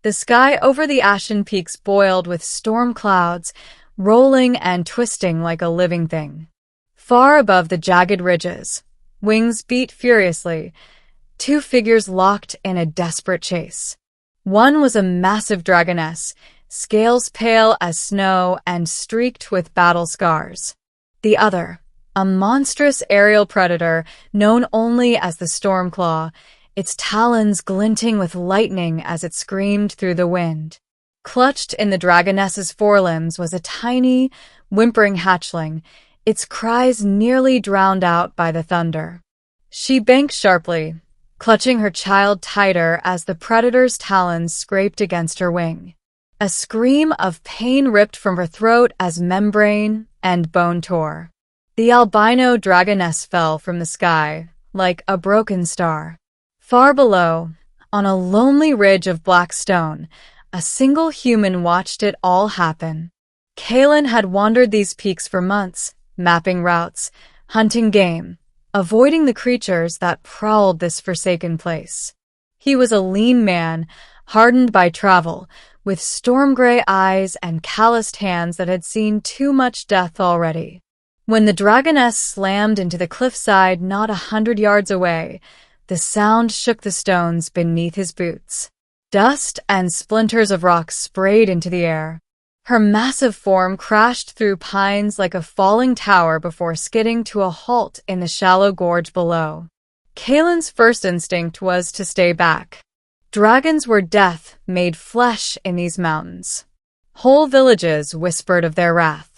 The sky over the ashen peaks boiled with storm clouds, rolling and twisting like a living thing. Far above the jagged ridges, wings beat furiously, two figures locked in a desperate chase. One was a massive dragoness, scales pale as snow and streaked with battle scars. The other, a monstrous aerial predator known only as the Stormclaw, its talons glinting with lightning as it screamed through the wind. Clutched in the dragoness's forelimbs was a tiny, whimpering hatchling, its cries nearly drowned out by the thunder. She banked sharply, clutching her child tighter as the predator's talons scraped against her wing. A scream of pain ripped from her throat as membrane and bone tore. The albino dragoness fell from the sky like a broken star. Far below, on a lonely ridge of black stone, a single human watched it all happen. Kalen had wandered these peaks for months, mapping routes, hunting game, avoiding the creatures that prowled this forsaken place. He was a lean man, hardened by travel, with storm-gray eyes and calloused hands that had seen too much death already. When the dragoness slammed into the cliffside not 100 yards away, the sound shook the stones beneath his boots. Dust and splinters of rock sprayed into the air. Her massive form crashed through pines like a falling tower before skidding to a halt in the shallow gorge below. Kalen's first instinct was to stay back. Dragons were death made flesh in these mountains. Whole villages whispered of their wrath.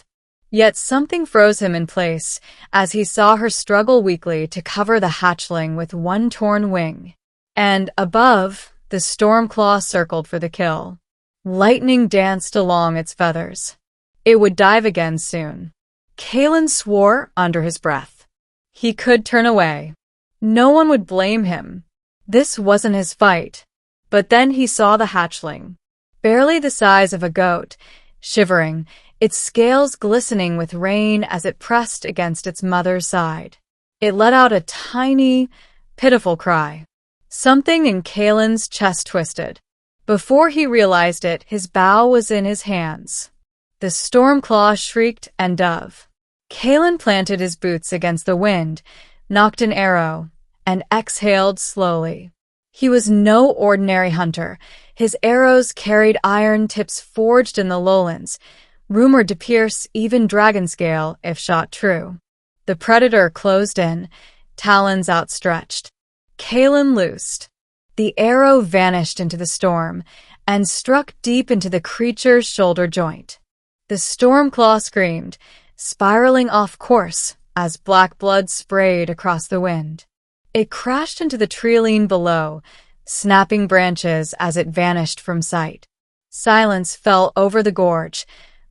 Yet something froze him in place as he saw her struggle weakly to cover the hatchling with one torn wing. And above, the Stormclaw circled for the kill. Lightning danced along its feathers. It would dive again soon. Kalen swore under his breath. He could turn away. No one would blame him. This wasn't his fight. But then he saw the hatchling, barely the size of a goat, shivering, its scales glistening with rain as it pressed against its mother's side. It let out a tiny, pitiful cry. Something in Kalen's chest twisted. Before he realized it, his bow was in his hands. The Stormclaw shrieked and dove. Kalen planted his boots against the wind, knocked an arrow, and exhaled slowly. He was no ordinary hunter. His arrows carried iron tips forged in the lowlands, rumored to pierce even dragonscale if shot true. The predator closed in, talons outstretched. Kalen loosed. The arrow vanished into the storm and struck deep into the creature's shoulder joint. The Stormclaw screamed, spiraling off course as black blood sprayed across the wind. It crashed into the treeline below, snapping branches as it vanished from sight. Silence fell over the gorge,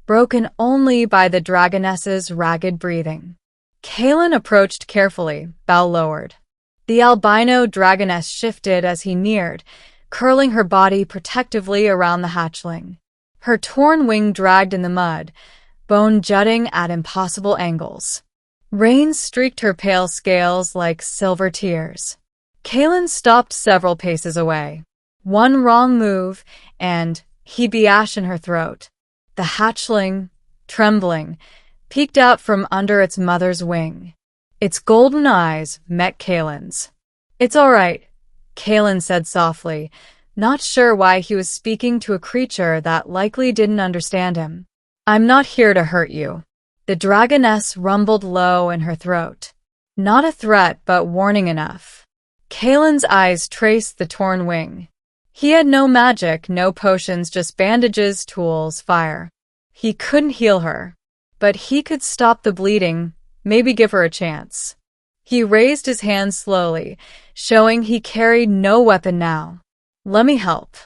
broken only by the dragoness's ragged breathing. Kalen approached carefully, bow lowered. The albino dragoness shifted as he neared, curling her body protectively around the hatchling. Her torn wing dragged in the mud, bone jutting at impossible angles. Rain streaked her pale scales like silver tears. Kalen stopped several paces away. One wrong move, and he'd be ash in her throat. The hatchling, trembling, peeked out from under its mother's wing. Its golden eyes met Kalen's. "It's all right," Kalen said softly, not sure why he was speaking to a creature that likely didn't understand him. "I'm not here to hurt you." The dragoness rumbled low in her throat. Not a threat, but warning enough. Kalen's eyes traced the torn wing. He had no magic, no potions, just bandages, tools, fire. He couldn't heal her, but he could stop the bleeding, maybe give her a chance. He raised his hand slowly, showing he carried no weapon now. "Let me help."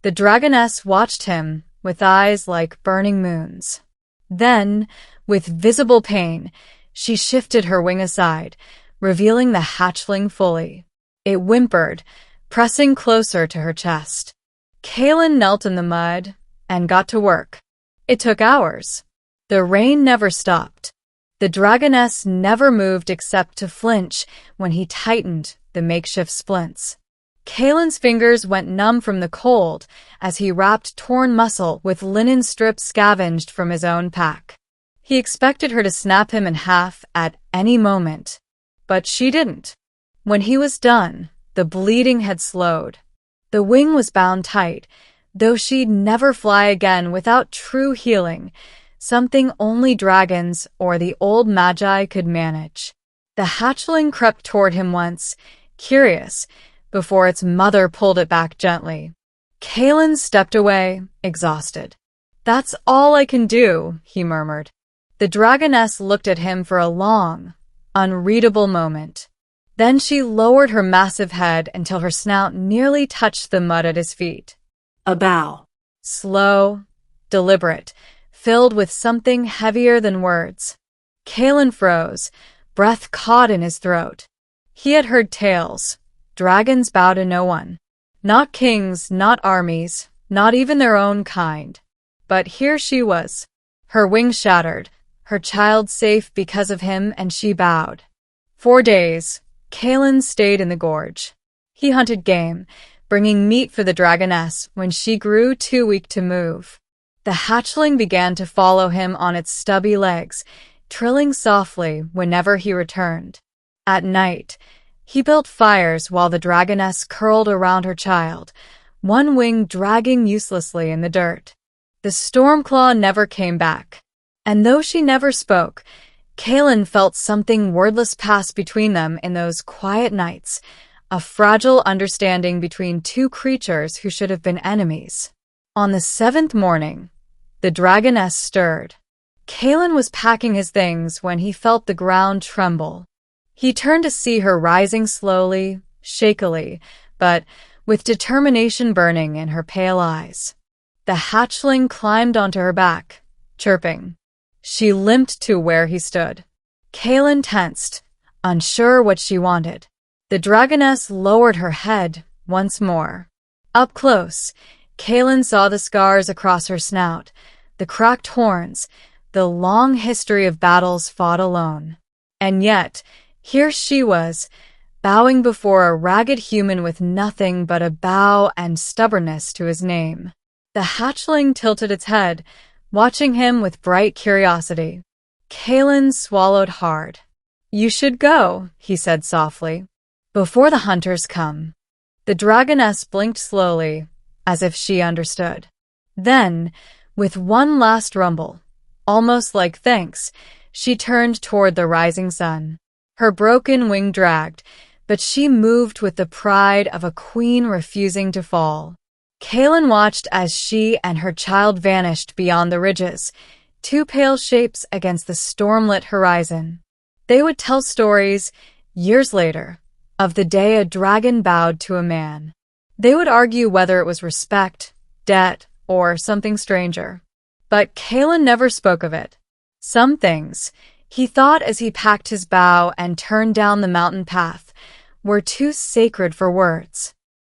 The dragoness watched him with eyes like burning moons. Then, with visible pain, she shifted her wing aside, revealing the hatchling fully. It whimpered, pressing closer to her chest. Kalen knelt in the mud and got to work. It took hours. The rain never stopped. The dragoness never moved except to flinch when he tightened the makeshift splints. Kalen's fingers went numb from the cold as he wrapped torn muscle with linen strips scavenged from his own pack. He expected her to snap him in half at any moment, but she didn't. When he was done, the bleeding had slowed. The wing was bound tight, though she'd never fly again without true healing, something only dragons or the old magi could manage. The hatchling crept toward him once, curious, before its mother pulled it back gently. Kalen stepped away, exhausted. "That's all I can do," he murmured. The dragoness looked at him for a long, unreadable moment. Then she lowered her massive head until her snout nearly touched the mud at his feet. A bow. Slow, deliberate, filled with something heavier than words. Kalen froze, breath caught in his throat. He had heard tales. Dragons bow to no one. Not kings, not armies, not even their own kind. But here she was. Her wings shattered, her child safe because of him, and she bowed. 4 days, Kalen stayed in the gorge. He hunted game, bringing meat for the dragoness when she grew too weak to move. The hatchling began to follow him on its stubby legs, trilling softly whenever he returned. At night, he built fires while the dragoness curled around her child, one wing dragging uselessly in the dirt. The Stormclaw never came back. And though she never spoke, Kalen felt something wordless pass between them in those quiet nights, a fragile understanding between two creatures who should have been enemies. On the 7th morning, the dragoness stirred. Kalen was packing his things when he felt the ground tremble. He turned to see her rising slowly, shakily, but with determination burning in her pale eyes. The hatchling climbed onto her back, chirping. She limped to where he stood. Kalen tensed, unsure what she wanted. The dragoness lowered her head once more. Up close, Kalen saw the scars across her snout, the cracked horns, the long history of battles fought alone. And yet, here she was, bowing before a ragged human with nothing but a bow and stubbornness to his name. The hatchling tilted its head, watching him with bright curiosity. Kalen swallowed hard. "You should go," he said softly, "before the hunters come." The dragoness blinked slowly, as if she understood. Then, with one last rumble, almost like thanks, she turned toward the rising sun. Her broken wing dragged, but she moved with the pride of a queen refusing to fall. Kalen watched as she and her child vanished beyond the ridges, two pale shapes against the storm-lit horizon. They would tell stories, years later, of the day a dragon bowed to a man. They would argue whether it was respect, debt, or something stranger. But Kalen never spoke of it. Some things, he thought as he packed his bow and turned down the mountain path, were too sacred for words.